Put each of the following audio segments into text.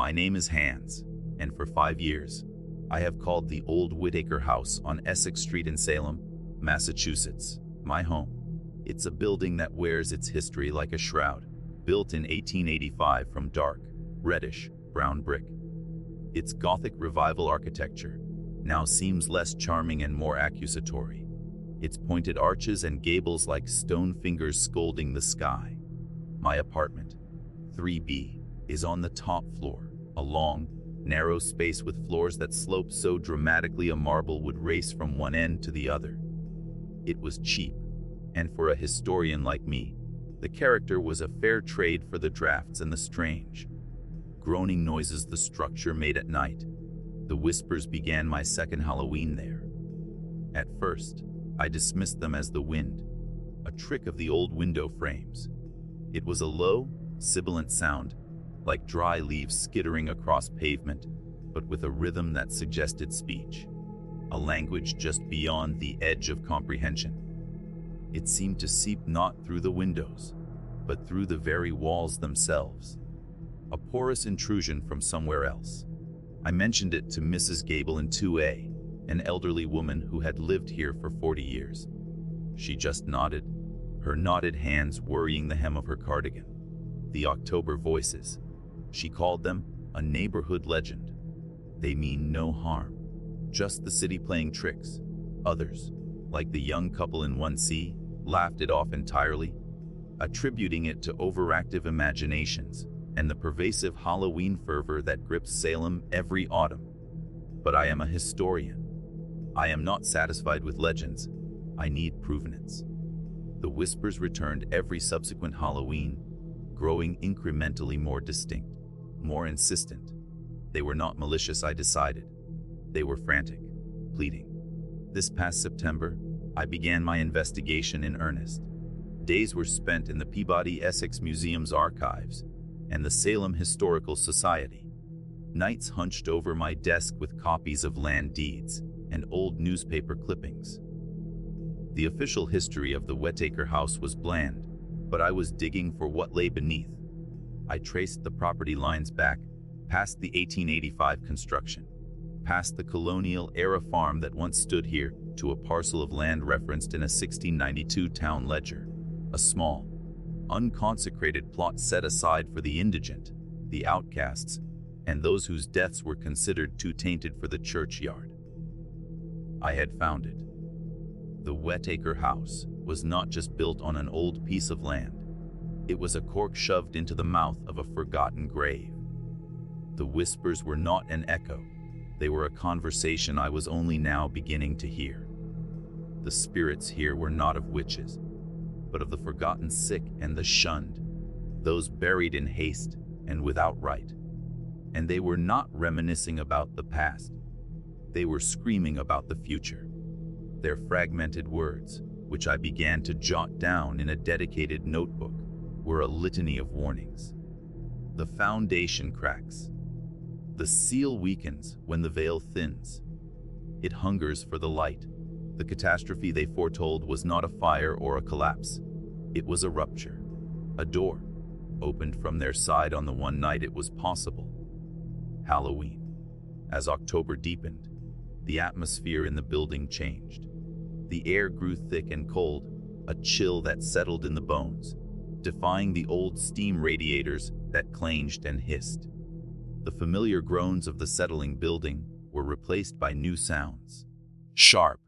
My name is Hans, and for 5 years, I have called the old Whitaker House on Essex Street in Salem, Massachusetts, my home. It's a building that wears its history like a shroud, built in 1885 from dark, reddish, brown brick. Its Gothic Revival architecture now seems less charming and more accusatory, its pointed arches and gables like stone fingers scolding the sky. My apartment, 3B, is on the top floor, a long, narrow space with floors that slope so dramatically a marble would race from one end to the other. It was cheap, and for a historian like me, the character was a fair trade for the drafts and the strange, groaning noises the structure made at night. The whispers began my second Halloween there. At first, I dismissed them as the wind, a trick of the old window frames. It was a low, sibilant sound, like dry leaves skittering across pavement, but with a rhythm that suggested speech, a language just beyond the edge of comprehension. It seemed to seep not through the windows, but through the very walls themselves, a porous intrusion from somewhere else. I mentioned it to Mrs. Gable in 2A, an elderly woman who had lived here for 40 years. She just nodded, her knotted hands worrying the hem of her cardigan. The October voices. She called them a neighborhood legend. They mean no harm, just the city playing tricks. Others, like the young couple in 1C, laughed it off entirely, attributing it to overactive imaginations and the pervasive Halloween fervor that grips Salem every autumn. But I am a historian. I am not satisfied with legends. I need provenance. The whispers returned every subsequent Halloween, growing incrementally more distinct, more insistent. They were not malicious, I decided. They were frantic, pleading. This past September, I began my investigation in earnest. Days were spent in the Peabody Essex Museum's archives and the Salem Historical Society. Nights hunched over my desk with copies of land deeds and old newspaper clippings. The official history of the Whitaker House was bland, but I was digging for what lay beneath. I traced the property lines back, past the 1885 construction, past the colonial-era farm that once stood here, to a parcel of land referenced in a 1692 town ledger, a small, unconsecrated plot set aside for the indigent, the outcasts, and those whose deaths were considered too tainted for the churchyard. I had found it. The Whitaker House was not just built on an old piece of land. It was a cork shoved into the mouth of a forgotten grave. The whispers were not an echo. They were a conversation I was only now beginning to hear. The spirits here were not of witches, but of the forgotten sick and the shunned, those buried in haste and without right. And they were not reminiscing about the past. They were screaming about the future. Their fragmented words, which I began to jot down in a dedicated notebook, were a litany of warnings. The foundation cracks. The seal weakens when the veil thins. It hungers for the light. The catastrophe they foretold was not a fire or a collapse. It was a rupture. A door opened from their side on the one night it was possible. Halloween. As October deepened, the atmosphere in the building changed. The air grew thick and cold, a chill that settled in the bones, defying the old steam radiators that clanged and hissed. The familiar groans of the settling building were replaced by new sounds. Sharp,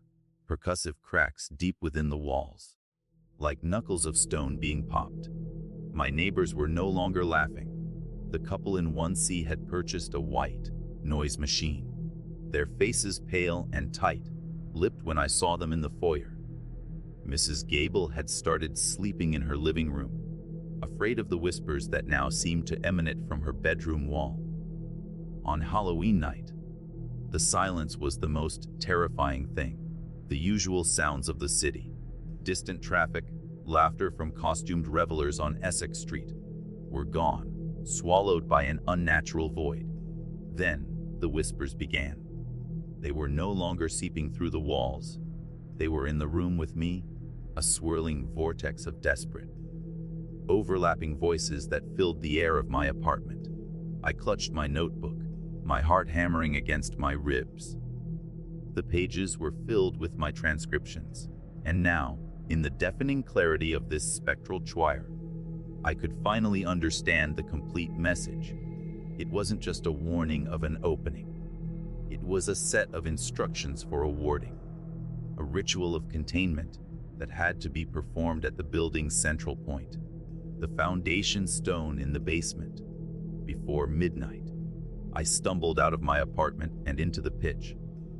percussive cracks deep within the walls, like knuckles of stone being popped. My neighbors were no longer laughing. The couple in 1C had purchased a white noise machine, their faces pale and tight, lipped when I saw them in the foyer. Mrs. Gable had started sleeping in her living room, afraid of the whispers that now seemed to emanate from her bedroom wall. On Halloween night, the silence was the most terrifying thing. The usual sounds of the city, distant traffic, laughter from costumed revelers on Essex Street, were gone, swallowed by an unnatural void. Then the whispers began. They were no longer seeping through the walls. They were in the room with me, a swirling vortex of desperate, overlapping voices that filled the air of my apartment. I clutched my notebook, my heart hammering against my ribs. The pages were filled with my transcriptions, and now, in the deafening clarity of this spectral choir, I could finally understand the complete message. It wasn't just a warning of an opening. It was a set of instructions for a warding, a ritual of containment that had to be performed at the building's central point, the foundation stone in the basement. Before midnight, I stumbled out of my apartment and into the pitch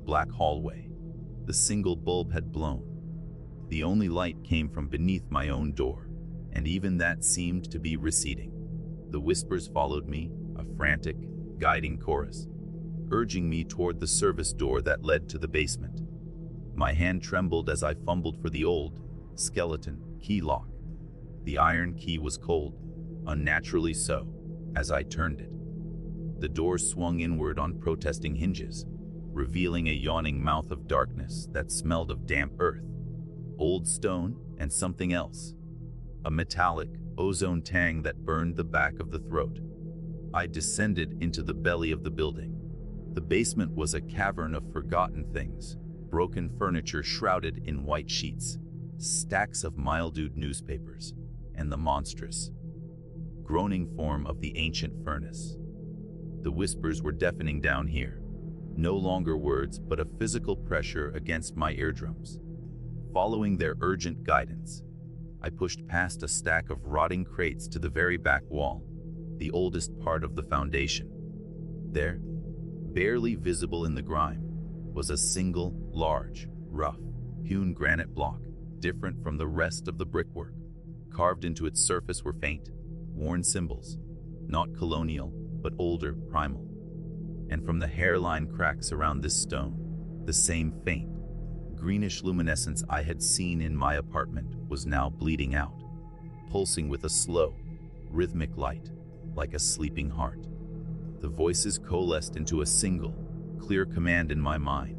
black hallway. The single bulb had blown. The only light came from beneath my own door, and even that seemed to be receding. The whispers followed me, a frantic, guiding chorus, urging me toward the service door that led to the basement. My hand trembled as I fumbled for the old, skeleton key lock. The iron key was cold, unnaturally so, as I turned it. The door swung inward on protesting hinges, revealing a yawning mouth of darkness that smelled of damp earth, old stone, and something else. A metallic, ozone tang that burned the back of the throat. I descended into the belly of the building. The basement was a cavern of forgotten things, broken furniture shrouded in white sheets, stacks of mildewed newspapers, and the monstrous, groaning form of the ancient furnace. The whispers were deafening down here, no longer words but a physical pressure against my eardrums. Following their urgent guidance, I pushed past a stack of rotting crates to the very back wall, the oldest part of the foundation. There, barely visible in the grime, was a single, large, rough, hewn granite block, different from the rest of the brickwork. Carved into its surface were faint, worn symbols, not colonial, but older, primal. And from the hairline cracks around this stone, the same faint, greenish luminescence I had seen in my apartment was now bleeding out, pulsing with a slow, rhythmic light, like a sleeping heart. The voices coalesced into a single, clear command in my mind.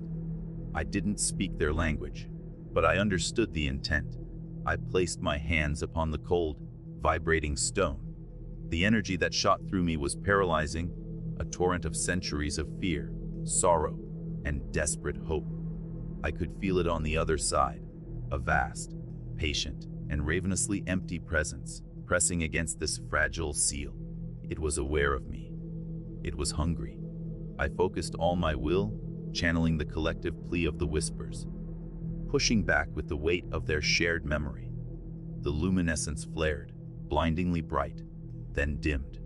I didn't speak their language, but I understood the intent. I placed my hands upon the cold, vibrating stone. The energy that shot through me was paralyzing, a torrent of centuries of fear, sorrow, and desperate hope. I could feel it on the other side, a vast, patient, and ravenously empty presence pressing against this fragile seal. It was aware of me. It was hungry. I focused all my will, channeling the collective plea of the whispers, pushing back with the weight of their shared memory. The luminescence flared, blindingly bright, then dimmed.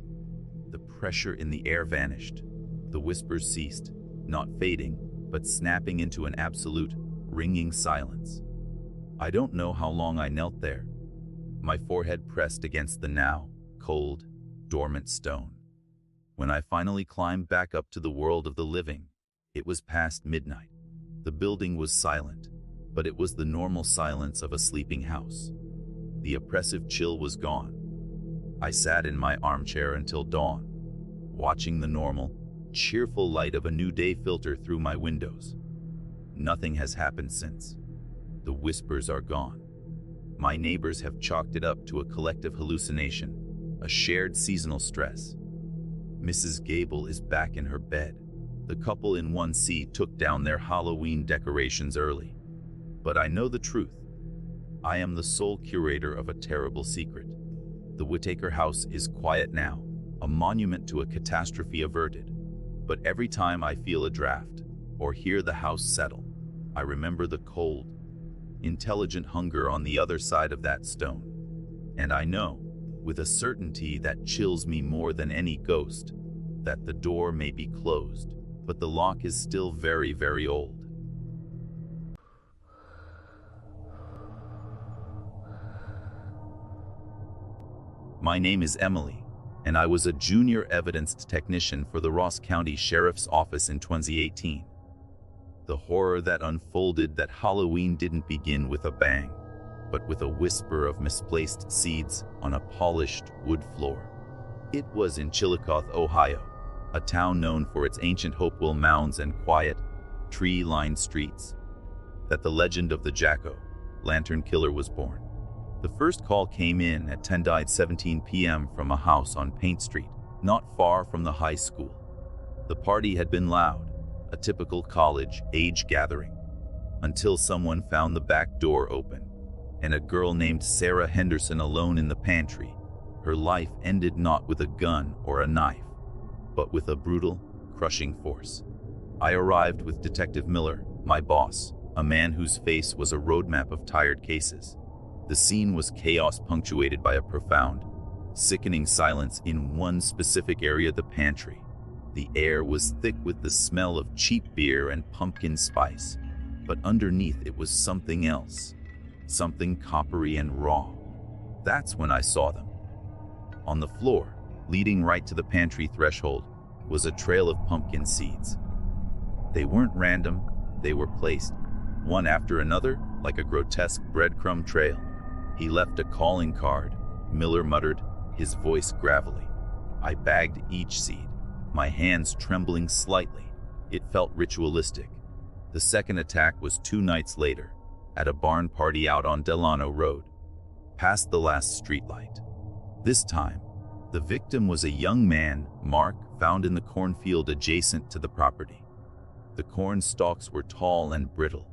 The pressure in the air vanished. The whispers ceased, not fading, but snapping into an absolute, ringing silence. I don't know how long I knelt there, my forehead pressed against the now cold, dormant stone. When I finally climbed back up to the world of the living, it was past midnight. The building was silent, but it was the normal silence of a sleeping house. The oppressive chill was gone. I sat in my armchair until dawn, watching the normal, cheerful light of a new day filter through my windows. Nothing has happened since. The whispers are gone. My neighbors have chalked it up to a collective hallucination, a shared seasonal stress. Mrs. Gable is back in her bed. The couple in 1C took down their Halloween decorations early. But I know the truth. I am the sole curator of a terrible secret. The Whitaker house is quiet now, a monument to a catastrophe averted. But every time I feel a draft, or hear the house settle, I remember the cold, intelligent hunger on the other side of that stone. And I know, with a certainty that chills me more than any ghost, that the door may be closed, but the lock is still very, very old. My name is Emily, and I was a junior evidence technician for the Ross County Sheriff's Office in 2018. The horror that unfolded that Halloween didn't begin with a bang, but with a whisper of misplaced seeds on a polished wood floor. It was in Chillicothe, Ohio, a town known for its ancient Hopewell mounds and quiet, tree-lined streets, that the legend of the Jacko, Lantern Killer, was born. The first call came in at 10:17 p.m. from a house on Paint Street, not far from the high school. The party had been loud, a typical college-age gathering, until someone found the back door open, and a girl named Sarah Henderson alone in the pantry. Her life ended not with a gun or a knife, but with a brutal, crushing force. I arrived with Detective Miller, my boss, a man whose face was a roadmap of tired cases. The scene was chaos punctuated by a profound, sickening silence in one specific area, the pantry. The air was thick with the smell of cheap beer and pumpkin spice, but underneath it was something else, something coppery and raw. That's when I saw them. On the floor, leading right to the pantry threshold, was a trail of pumpkin seeds. They weren't random, they were placed, one after another, like a grotesque breadcrumb trail. He left a calling card, Miller muttered, his voice gravelly. I bagged each seed, my hands trembling slightly. It felt ritualistic. The second attack was 2 nights later, at a barn party out on Delano Road, past the last streetlight. This time, the victim was a young man, Mark, found in the cornfield adjacent to the property. The corn stalks were tall and brittle,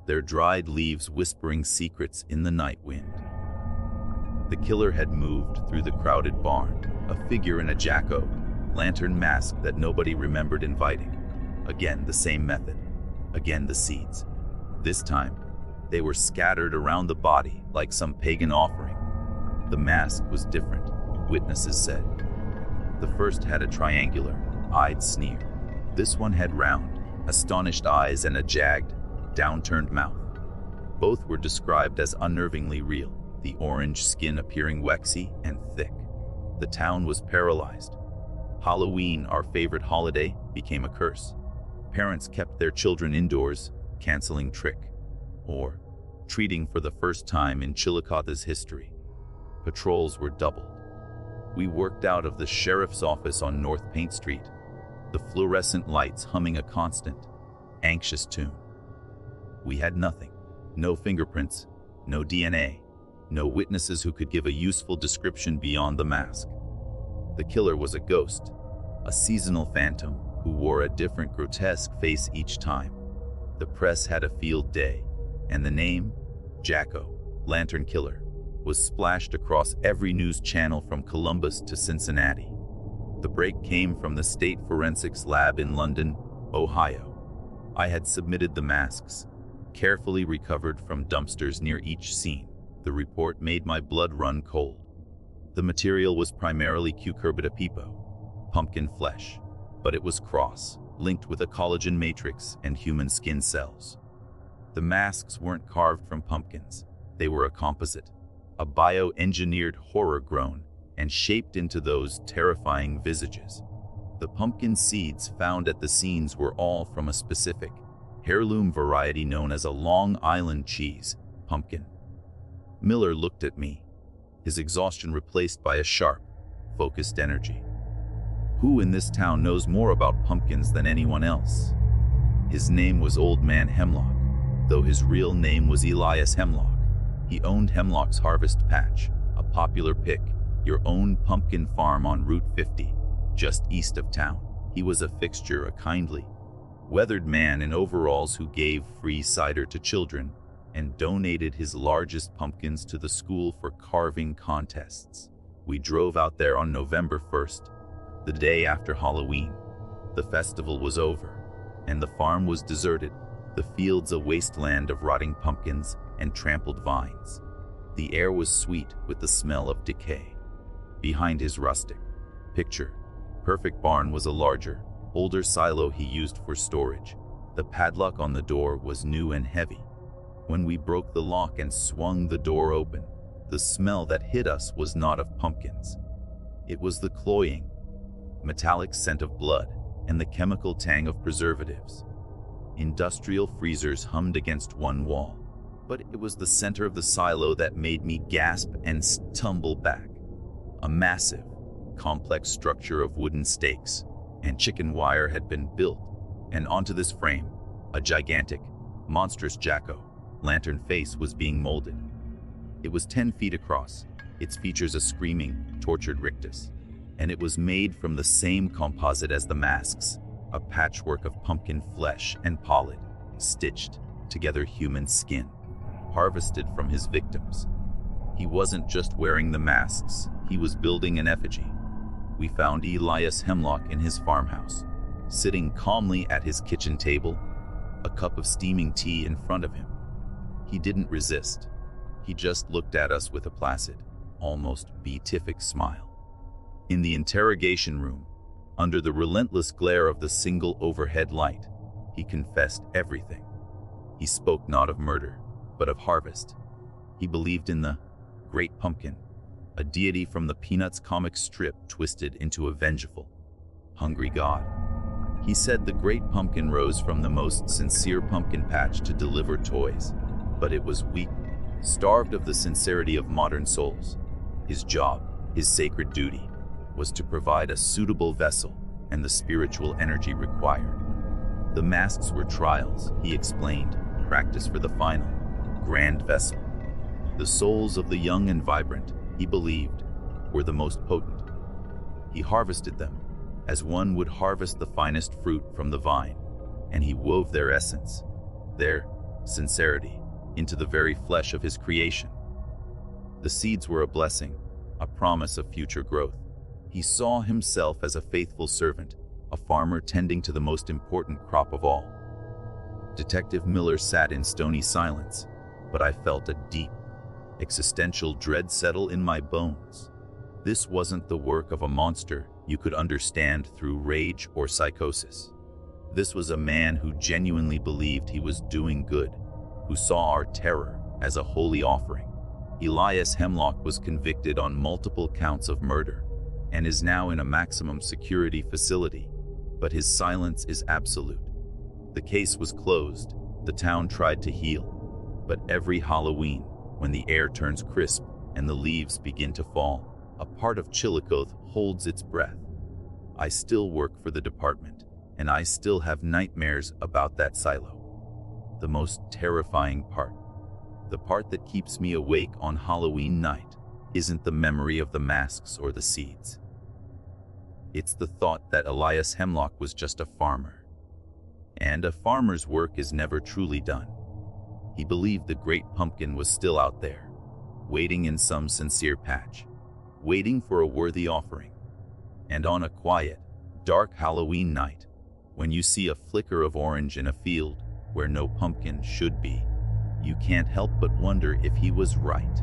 their dried leaves whispering secrets in the night wind. The killer had moved through the crowded barn, a figure in a jack-o'-lantern mask that nobody remembered inviting. Again, the same method. Again, the seeds. This time, they were scattered around the body like some pagan offering. The mask was different, witnesses said. The first had a triangular-eyed sneer. This one had round, astonished eyes and a jagged, downturned mouth. Both were described as unnervingly real, the orange skin appearing waxy and thick. The town was paralyzed. Halloween, our favorite holiday, became a curse. Parents kept their children indoors, canceling trick or treating for the first time in Chillicothe's history. Patrols were doubled. We worked out of the sheriff's office on North Paint Street, the fluorescent lights humming a constant, anxious tune. We had nothing. No fingerprints, no DNA, no witnesses who could give a useful description beyond the mask. The killer was a ghost, a seasonal phantom who wore a different grotesque face each time. The press had a field day, and the name, Jack-o'-lantern Killer, was splashed across every news channel from Columbus to Cincinnati. The break came from the State Forensics Lab in London, Ohio. I had submitted the masks, carefully recovered from dumpsters near each scene. The report made my blood run cold. The material was primarily cucurbita pepo, pumpkin flesh, but it was cross, linked with a collagen matrix and human skin cells. The masks weren't carved from pumpkins. They were a composite, a bioengineered horror grown and shaped into those terrifying visages. The pumpkin seeds found at the scenes were all from a specific, heirloom variety known as a Long Island cheese pumpkin. Miller looked at me, his exhaustion replaced by a sharp, focused energy. Who in this town knows more about pumpkins than anyone else? His name was Old Man Hemlock, though his real name was Elias Hemlock. He owned Hemlock's Harvest Patch, a popular pick, your own pumpkin farm on Route 50, just east of town. He was a fixture, a kindly, weathered man in overalls who gave free cider to children and donated his largest pumpkins to the school for carving contests. We drove out there on November 1st, the day after Halloween. The festival was over, and the farm was deserted, the fields a wasteland of rotting pumpkins and trampled vines. The air was sweet with the smell of decay. Behind his rustic, picture-perfect barn was a larger, older silo he used for storage. The padlock on the door was new and heavy. When we broke the lock and swung the door open, the smell that hit us was not of pumpkins. It was the cloying, metallic scent of blood and the chemical tang of preservatives. Industrial freezers hummed against one wall, but it was the center of the silo that made me gasp and stumble back. A massive, complex structure of wooden stakes and chicken wire had been built, and onto this frame, a gigantic, monstrous jack-o'-lantern face was being molded. It was 10 feet across, its features a screaming, tortured rictus. and it was made from the same composite as the masks, a patchwork of pumpkin flesh and pollard, stitched together human skin, harvested from his victims. He wasn't just wearing the masks, he was building an effigy. We found Elias Hemlock in his farmhouse, sitting calmly at his kitchen table, a cup of steaming tea in front of him. He didn't resist. He just looked at us with a placid, almost beatific smile. In the interrogation room, under the relentless glare of the single overhead light, he confessed everything. He spoke not of murder, but of harvest. He believed in the Great Pumpkin, a deity from the Peanuts comic strip twisted into a vengeful, hungry god. He said the Great Pumpkin rose from the most sincere pumpkin patch to deliver toys, but it was weak, starved of the sincerity of modern souls. His job, his sacred duty, was to provide a suitable vessel and the spiritual energy required. The masks were trials, he explained, practice for the final, grand vessel. The souls of the young and vibrant, he believed, were the most potent. He harvested them, as one would harvest the finest fruit from the vine, and he wove their essence, their sincerity, into the very flesh of his creation. The seeds were a blessing, a promise of future growth. He saw himself as a faithful servant, a farmer tending to the most important crop of all. Detective Miller sat in stony silence, but I felt a deep, existential dread settle in my bones. This wasn't the work of a monster you could understand through rage or psychosis. This was a man who genuinely believed he was doing good, who saw our terror as a holy offering. Elias Hemlock was convicted on multiple counts of murder and is now in a maximum security facility, but his silence is absolute. The case was closed. The town tried to heal, but every Halloween, when the air turns crisp and the leaves begin to fall, a part of Chillicothe holds its breath. I still work for the department, and I still have nightmares about that silo. The most terrifying part, the part that keeps me awake on Halloween night, isn't the memory of the masks or the seeds. It's the thought that Elias Hemlock was just a farmer. And a farmer's work is never truly done. He believed the Great Pumpkin was still out there, waiting in some sincere patch, waiting for a worthy offering. And on a quiet, dark Halloween night, when you see a flicker of orange in a field where no pumpkin should be, you can't help but wonder if he was right.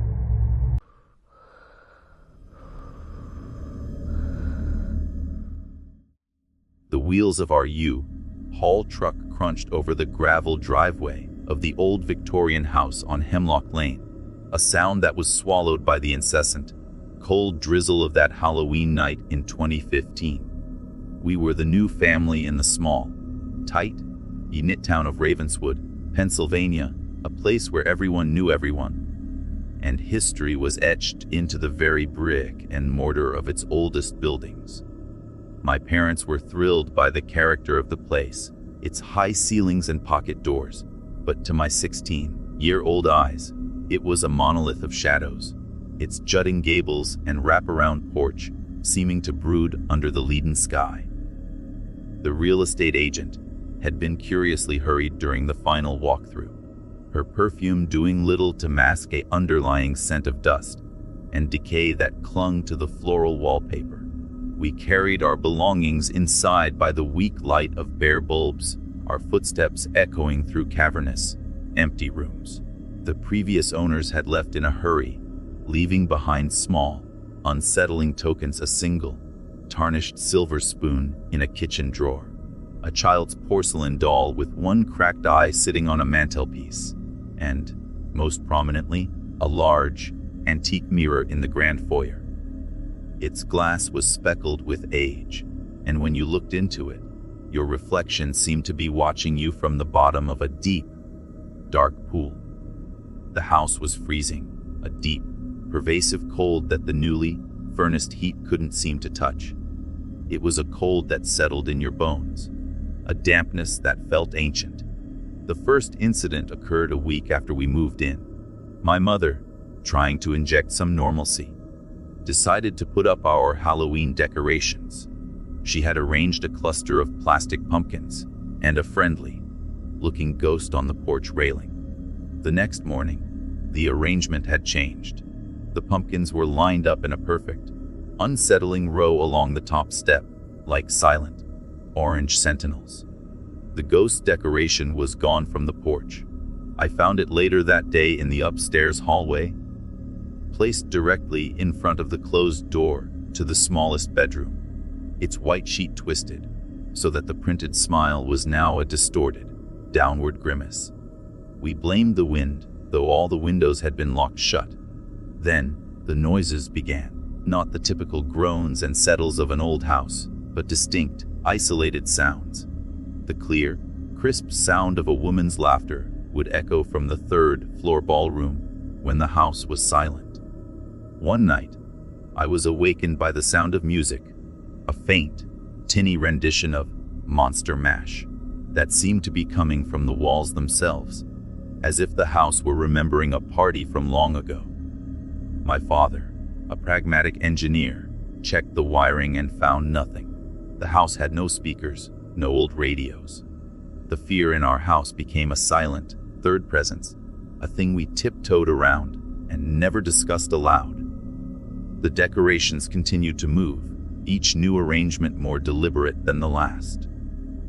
The wheels of our U-Haul truck crunched over the gravel driveway of the old Victorian house on Hemlock Lane, a sound that was swallowed by the incessant, cold drizzle of that Halloween night in 2015. We were the new family in the small, tight, knit town of Ravenswood, Pennsylvania, a place where everyone knew everyone, and history was etched into the very brick and mortar of its oldest buildings. My parents were thrilled by the character of the place, its high ceilings and pocket doors, but to my 16-year-old eyes, it was a monolith of shadows, its jutting gables and wraparound porch seeming to brood under the leaden sky. The real estate agent had been curiously hurried during the final walkthrough, her perfume doing little to mask an underlying scent of dust and decay that clung to the floral wallpaper. We carried our belongings inside by the weak light of bare bulbs, our footsteps echoing through cavernous, empty rooms. The previous owners had left in a hurry, leaving behind small, unsettling tokens: a single, tarnished silver spoon in a kitchen drawer, a child's porcelain doll with one cracked eye sitting on a mantelpiece, and, most prominently, a large, antique mirror in the grand foyer. Its glass was speckled with age, and when you looked into it, your reflection seemed to be watching you from the bottom of a deep, dark pool. The house was freezing, a deep, pervasive cold that the newly furnace heat couldn't seem to touch. It was a cold that settled in your bones, a dampness that felt ancient. The first incident occurred a week after we moved in. My mother, trying to inject some normalcy, decided to put up our Halloween decorations. She had arranged a cluster of plastic pumpkins and a friendly-looking ghost on the porch railing. The next morning, the arrangement had changed. The pumpkins were lined up in a perfect, unsettling row along the top step, like silent, orange sentinels. The ghost decoration was gone from the porch. I found it later that day in the upstairs hallway, placed directly in front of the closed door to the smallest bedroom, its white sheet twisted, so that the printed smile was now a distorted, downward grimace. We blamed the wind, though all the windows had been locked shut. Then, the noises began, not the typical groans and settles of an old house, but distinct, isolated sounds. The clear, crisp sound of a woman's laughter would echo from the third-floor ballroom when the house was silent. One night, I was awakened by the sound of music, a faint, tinny rendition of Monster Mash that seemed to be coming from the walls themselves, as if the house were remembering a party from long ago. My father, a pragmatic engineer, checked the wiring and found nothing. The house had no speakers, no old radios. The fear in our house became a silent, third presence, a thing we tiptoed around and never discussed aloud. The decorations continued to move, each new arrangement more deliberate than the last.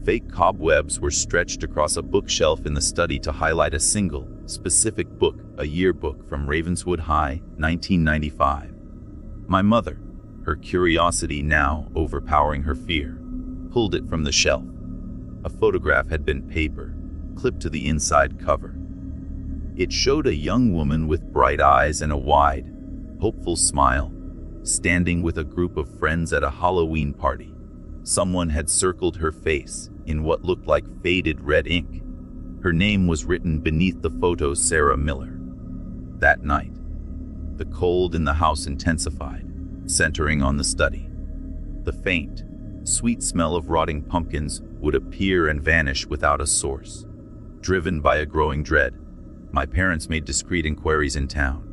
Fake cobwebs were stretched across a bookshelf in the study to highlight a single, specific book, a yearbook from Ravenswood High, 1995. My mother, her curiosity now overpowering her fear, pulled it from the shelf. A photograph had been paper, clipped to the inside cover. It showed a young woman with bright eyes and a wide, hopeful smile, standing with a group of friends at a Halloween party. Someone had circled her face in what looked like faded red ink. Her name was written beneath the photo, Sarah Miller. That night, the cold in the house intensified, centering on the study. The faint, sweet smell of rotting pumpkins would appear and vanish without a source. Driven by a growing dread, my parents made discreet inquiries in town.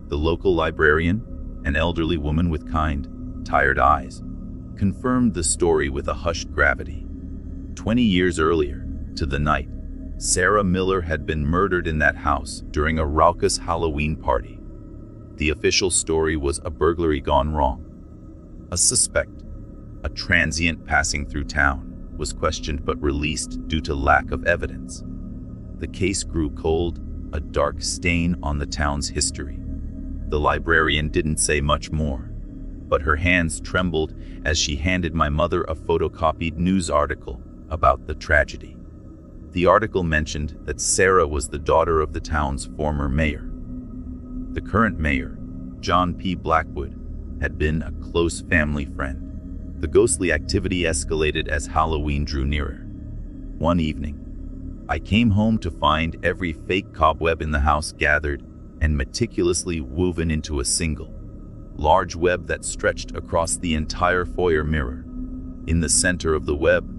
The local librarian, an elderly woman with kind, tired eyes, confirmed the story with a hushed gravity. 20 years earlier, to the night, Sarah Miller had been murdered in that house during a raucous Halloween party. The official story was a burglary gone wrong. A suspect, a transient passing through town, was questioned but released due to lack of evidence. The case grew cold, a dark stain on the town's history. The librarian didn't say much more, but her hands trembled as she handed my mother a photocopied news article about the tragedy. The article mentioned that Sarah was the daughter of the town's former mayor. The current mayor, John P. Blackwood, had been a close family friend. The ghostly activity escalated as Halloween drew nearer. One evening, I came home to find every fake cobweb in the house gathered and meticulously woven into a single, large web that stretched across the entire foyer mirror. In the center of the web,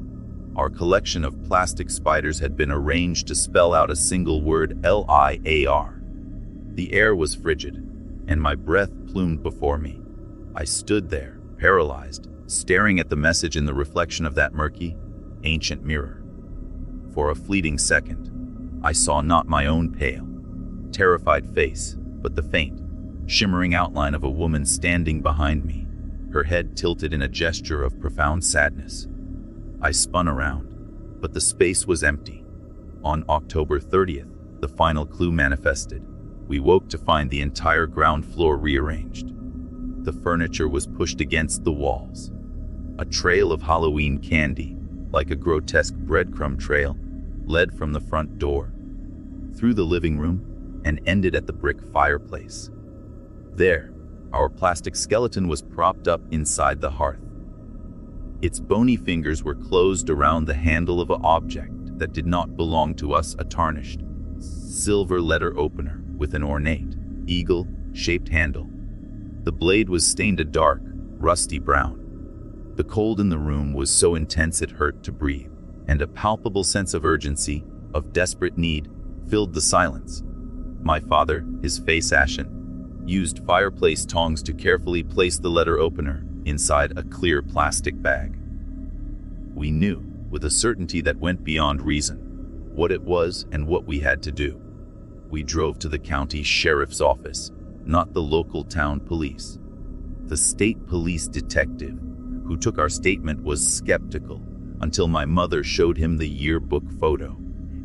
our collection of plastic spiders had been arranged to spell out a single word, L-I-A-R. The air was frigid, and my breath plumed before me. I stood there, paralyzed, staring at the message in the reflection of that murky, ancient mirror. For a fleeting second, I saw not my own pale, terrified face, but the faint, shimmering outline of a woman standing behind me, her head tilted in a gesture of profound sadness. I spun around, but the space was empty. On October 30th, the final clue manifested. We woke to find the entire ground floor rearranged. The furniture was pushed against the walls. A trail of Halloween candy, like a grotesque breadcrumb trail, led from the front door, through the living room, and ended at the brick fireplace. There, our plastic skeleton was propped up inside the hearth. Its bony fingers were closed around the handle of an object that did not belong to us, a tarnished, silver letter opener with an ornate, eagle-shaped handle. The blade was stained a dark, rusty brown. The cold in the room was so intense it hurt to breathe, and a palpable sense of urgency, of desperate need, filled the silence. My father, his face ashen, used fireplace tongs to carefully place the letter opener inside a clear plastic bag. We knew, with a certainty that went beyond reason, what it was and what we had to do. We drove to the county sheriff's office, not the local town police. The state police detective who took our statement was skeptical until my mother showed him the yearbook photo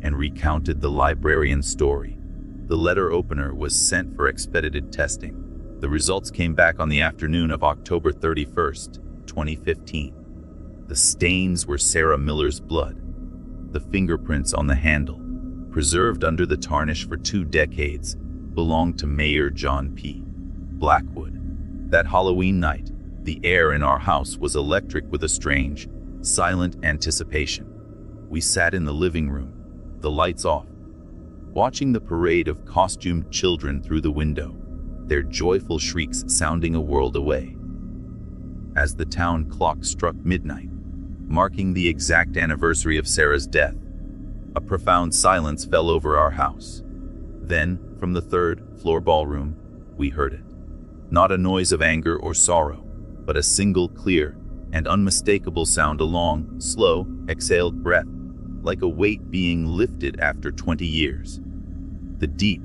and recounted the librarian's story. The letter opener was sent for expedited testing. The results came back on the afternoon of October 31st, 2015. The stains were Sarah Miller's blood. The fingerprints on the handle, preserved under the tarnish for 2 decades, belonged to Mayor John P. Blackwood. That Halloween night, the air in our house was electric with a strange, silent anticipation. We sat in the living room, the lights off, watching the parade of costumed children through the window, their joyful shrieks sounding a world away. As the town clock struck midnight, marking the exact anniversary of Sarah's death, a profound silence fell over our house. Then, from the 3rd floor ballroom, we heard it. Not a noise of anger or sorrow, but a single clear and unmistakable sound, a long, slow, exhaled breath, like a weight being lifted after 20 years. The deep,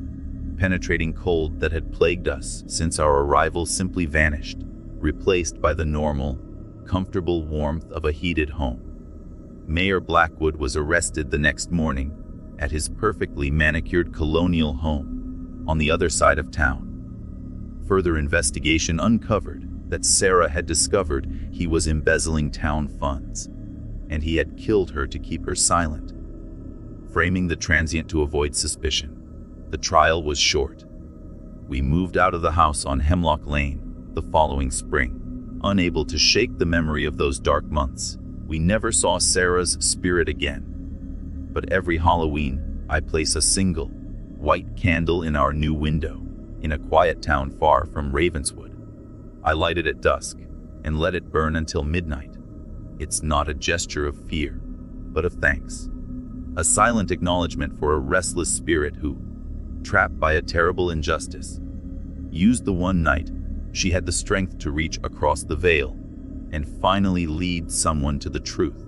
penetrating cold that had plagued us since our arrival simply vanished, replaced by the normal, comfortable warmth of a heated home. Mayor Blackwood was arrested the next morning at his perfectly manicured colonial home on the other side of town. Further investigation uncovered that Sarah had discovered he was embezzling town funds, and he had killed her to keep her silent, framing the transient to avoid suspicion. The trial was short. We moved out of the house on Hemlock Lane the following spring, unable to shake the memory of those dark months. We never saw Sarah's spirit again. But every Halloween, I place a single, white candle in our new window, in a quiet town far from Ravenswood. I light it at dusk and let it burn until midnight. It's not a gesture of fear, but of thanks. A silent acknowledgement for a restless spirit who, trapped by a terrible injustice, used the one night she had the strength to reach across the veil and finally lead someone to the truth.